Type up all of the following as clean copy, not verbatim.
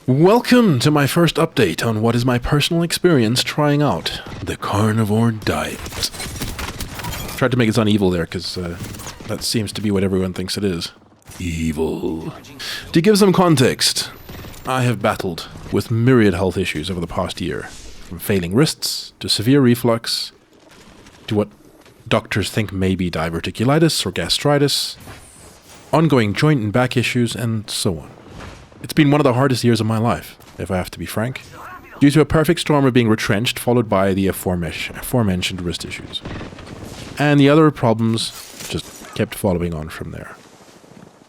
Welcome to my first update on what is my personal experience trying out the carnivore diet. Tried to make it sound evil there because that seems to be what everyone thinks it is. Evil. To give some context, I have battled with myriad health issues over the past year, from failing wrists to severe reflux to what doctors think may be diverticulitis or gastritis, ongoing joint and back issues, and so on. It's been one of the hardest years of my life, if I have to be frank, due to a perfect storm of being retrenched, followed by the aforementioned wrist issues. And the other problems just kept following on from there.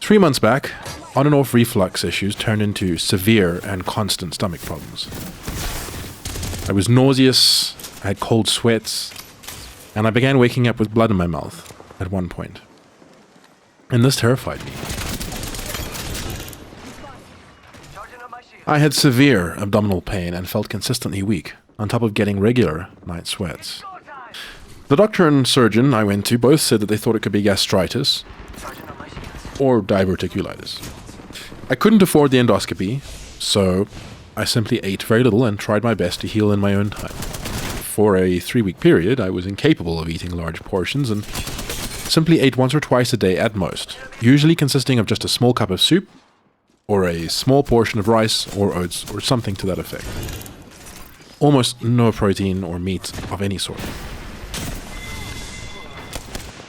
3 months back, on and off reflux issues turned into severe and constant stomach problems. I was nauseous, I had cold sweats, and I began waking up with blood in my mouth at one point. And this terrified me. I had severe abdominal pain and felt consistently weak, on top of getting regular night sweats. The doctor and surgeon I went to both said that they thought it could be gastritis or diverticulitis. I couldn't afford the endoscopy, so I simply ate very little and tried my best to heal in my own time. For a 3-week period, I was incapable of eating large portions and simply ate once or twice a day at most, usually consisting of just a small cup of soup or a small portion of rice or oats or something to that effect. Almost no protein or meat of any sort.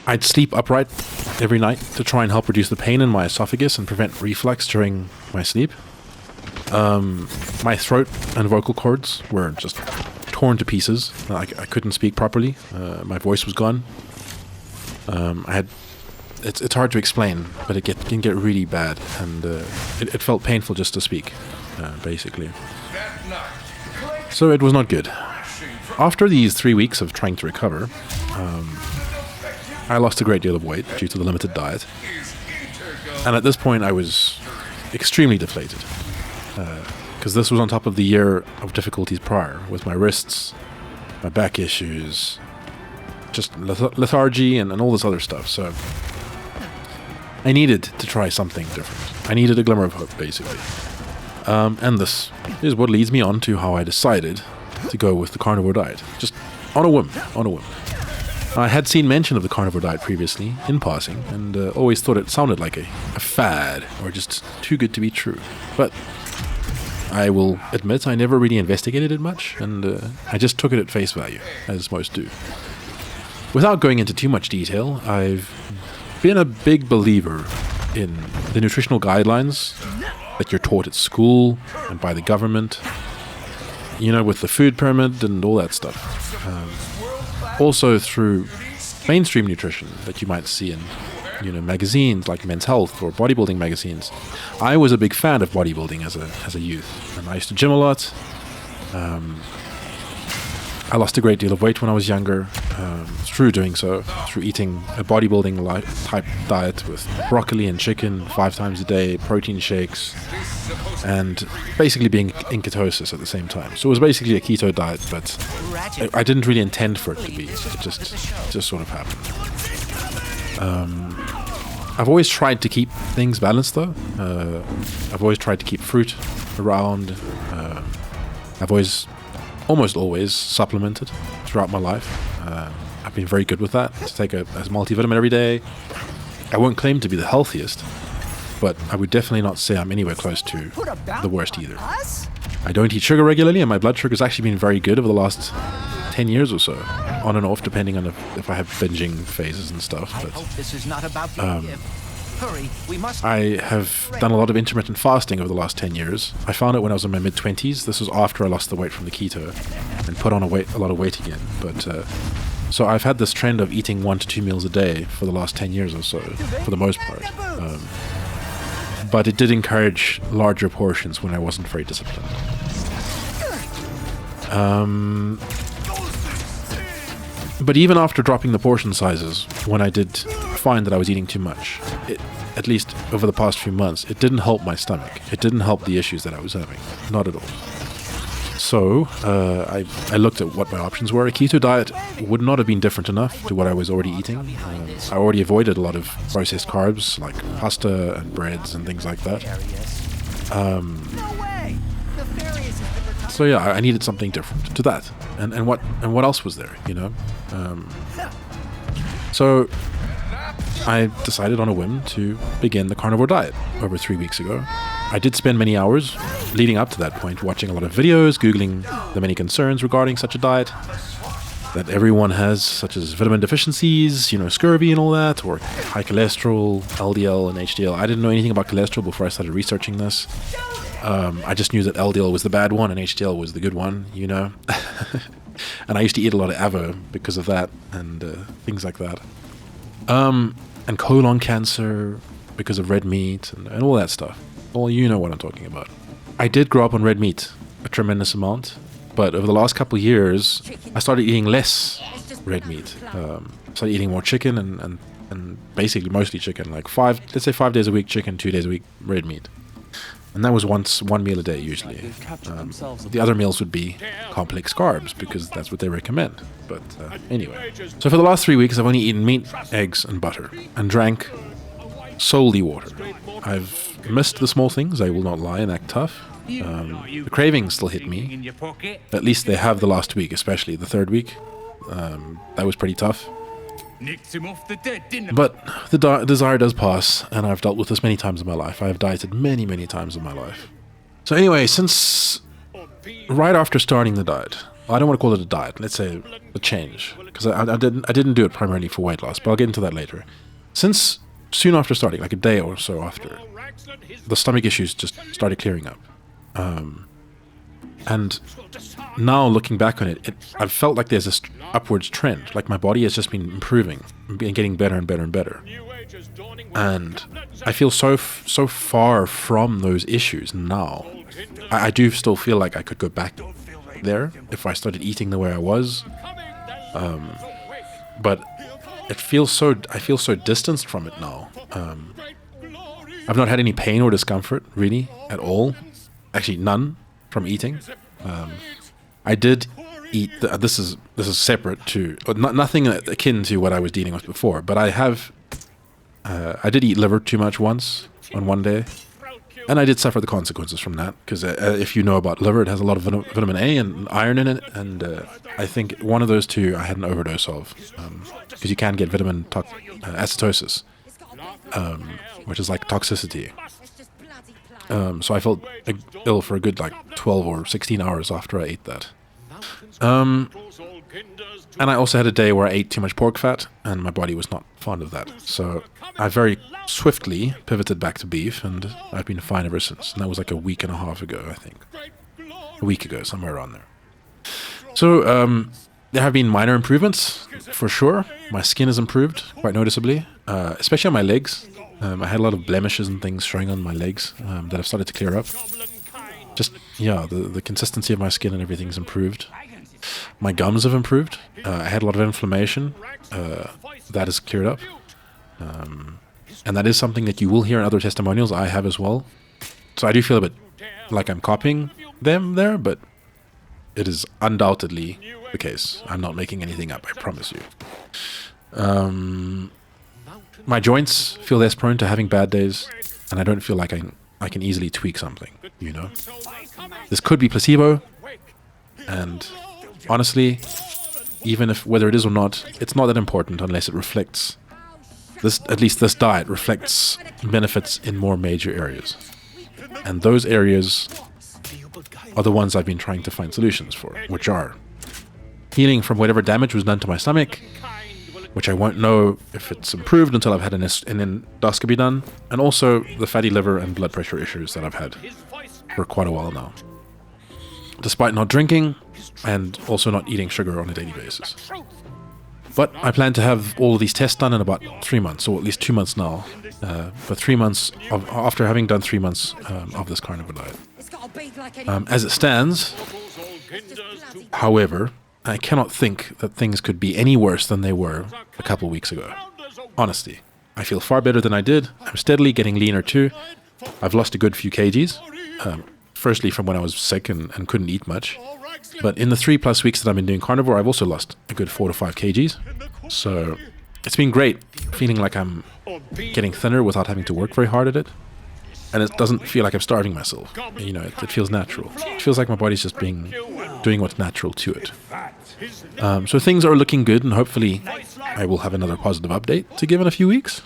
I'd sleep upright every night to try and help reduce the pain in my esophagus and prevent reflux during my sleep. My throat and vocal cords were just torn to pieces. I couldn't speak properly. My voice was gone. It's hard to explain, but it can get really bad, and it felt painful just to speak, basically. So it was not good. After these 3 weeks of trying to recover, I lost a great deal of weight due to the limited diet, and at this point I was extremely deflated, because this was on top of the year of difficulties prior, with my wrists, my back issues, just lethargy and all this other stuff, so I needed to try something different. I needed a glimmer of hope, basically. And this is what leads me on to how I decided to go with the carnivore diet. Just on a whim. I had seen mention of the carnivore diet previously, in passing, and always thought it sounded like a fad, or just too good to be true. But I will admit I never really investigated it much, and I just took it at face value, as most do. Without going into too much detail, I've been a big believer in the nutritional guidelines that you're taught at school and by the government, with the food pyramid and all that stuff. Also through mainstream nutrition that you might see in, magazines like Men's Health or bodybuilding magazines. I was a big fan of bodybuilding as a youth, and I used to gym a lot. I lost a great deal of weight when I was younger, through doing so, through eating a bodybuilding type diet with broccoli and chicken 5 times a day, protein shakes, and basically being in ketosis at the same time. So it was basically a keto diet, but I didn't really intend for it to be. It just sort of happened. I've always tried to keep things balanced, though. I've always tried to keep fruit around. I've almost always supplemented throughout my life. I've been very good with that, to take a multivitamin every day. I won't claim to be the healthiest, but I would definitely not say I'm anywhere close to the worst either. I don't eat sugar regularly, and my blood sugar's actually been very good over the last 10 years or so, on and off, depending on if I have binging phases and stuff. But I have done a lot of intermittent fasting over the last 10 years. I found it when I was in my mid-20s. This was after I lost the weight from the keto and put on a lot of weight again. But so I've had this trend of eating 1 to 2 meals a day for the last 10 years or so, for the most part. But it did encourage larger portions when I wasn't very disciplined. But even after dropping the portion sizes, when I did find that I was eating too much, at least over the past few months, it didn't help my stomach. It didn't help the issues that I was having. Not at all. So I looked at what my options were. A keto diet would not have been different enough to what I was already eating. I already avoided a lot of processed carbs like pasta and breads and things like that. So yeah, I needed something different to that. And what else was there, you know? So I decided on a whim to begin the carnivore diet over 3 weeks ago. I did spend many hours leading up to that point watching a lot of videos, Googling the many concerns regarding such a diet that everyone has, such as vitamin deficiencies, you know, scurvy and all that, or high cholesterol, LDL and HDL. I didn't know anything about cholesterol before I started researching this. I just knew that LDL was the bad one and HDL was the good one, you know. And I used to eat a lot of avo because of that and things like that. And colon cancer because of red meat and all that stuff. Well, you know what I'm talking about. I did grow up on red meat a tremendous amount, but over the last couple of years, I started eating less red meat. Started eating more chicken and basically mostly chicken, like let's say 5 days a week chicken, 2 days a week red meat. And that was one meal a day usually. The other meals would be complex carbs because that's what they recommend. But anyway. So for the last 3 weeks, I've only eaten meat, eggs, and butter, and drank solely water. I've missed the small things, I will not lie and act tough. The cravings still hit me. At least they have the last week, especially the third week. That was pretty tough. But the desire does pass, and I've dealt with this many times in my life. I have dieted many, many times in my life. So anyway, since right after starting the diet, I don't want to call it a diet, let's say a change, because I didn't do it primarily for weight loss, but I'll get into that later. Since soon after starting, like a day or so after, the stomach issues just started clearing up. And now looking back on it, I've felt like there's this upwards trend. Like my body has just been improving and getting better and better and better. And I feel so far from those issues now. I do still feel like I could go back there if I started eating the way I was. But I feel so distanced from it now. I've not had any pain or discomfort really at all. Actually, none from eating. I did eat. This is separate to nothing akin to what I was dealing with before. But I did eat liver too much once on one day, and I did suffer the consequences from that. Because if you know about liver, it has a lot of vitamin A and iron in it, and I think one of those two I had an overdose of. Because you can get vitamin acetosis, which is like toxicity. So I felt ill for a good 12 or 16 hours after I ate that. And I also had a day where I ate too much pork fat, and my body was not fond of that. So I very swiftly pivoted back to beef, and I've been fine ever since. And that was like a week and a half ago, I think. A week ago, somewhere around there. So there have been minor improvements, for sure. My skin has improved quite noticeably, especially on my legs. I had a lot of blemishes and things showing on my legs that have started to clear up. Just, yeah, the consistency of my skin and everything's improved. My gums have improved. I had a lot of inflammation. That has cleared up. And that is something that you will hear in other testimonials. I have as well. So I do feel a bit like I'm copying them there, but it is undoubtedly the case. I'm not making anything up, I promise you. My joints feel less prone to having bad days, and I don't feel like I can easily tweak something, you know? This could be placebo, and honestly, even if whether it is or not, it's not that important unless it reflects, at least this diet reflects benefits in more major areas. And those areas are the ones I've been trying to find solutions for, which are healing from whatever damage was done to my stomach, which I won't know if it's improved until I've had an endoscopy done, and also the fatty liver and blood pressure issues that I've had for quite a while now, despite not drinking and also not eating sugar on a daily basis. But I plan to have all of these tests done in about 3 months, or at least 2 months now, but 3 months after having done 3 months of this carnivore diet. As it stands, however, I cannot think that things could be any worse than they were a couple weeks ago. Honestly, I feel far better than I did. I'm steadily getting leaner too. I've lost a good few kgs. Firstly, from when I was sick and couldn't eat much. But in the 3+ weeks that I've been doing carnivore, I've also lost a good 4 to 5 kgs. So it's been great, feeling like I'm getting thinner without having to work very hard at it. And it doesn't feel like I'm starving myself. You know, it feels natural. It feels like my body's just doing what's natural to it. So things are looking good, and hopefully I will have another positive update to give in a few weeks.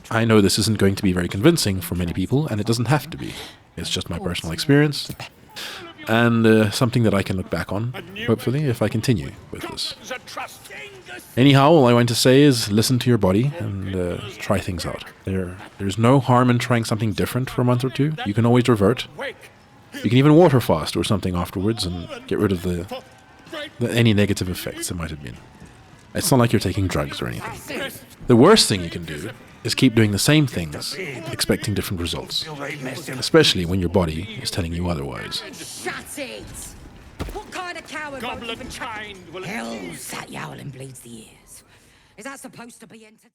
I know this isn't going to be very convincing for many people, and it doesn't have to be. It's just my personal experience, and something that I can look back on, hopefully, if I continue with this. Anyhow, all I want to say is listen to your body and try things out. There's no harm in trying something different for a month or two. You can always revert. You can even water fast or something afterwards and get rid of any negative effects it might have been. It's not like you're taking drugs or anything. The worst thing you can do is keep doing the same things, expecting different results. Especially when your body is telling you otherwise. Shut it! What kind of coward won't even try? Hell's that yowling bleeds the ears. Is that supposed to be entertaining?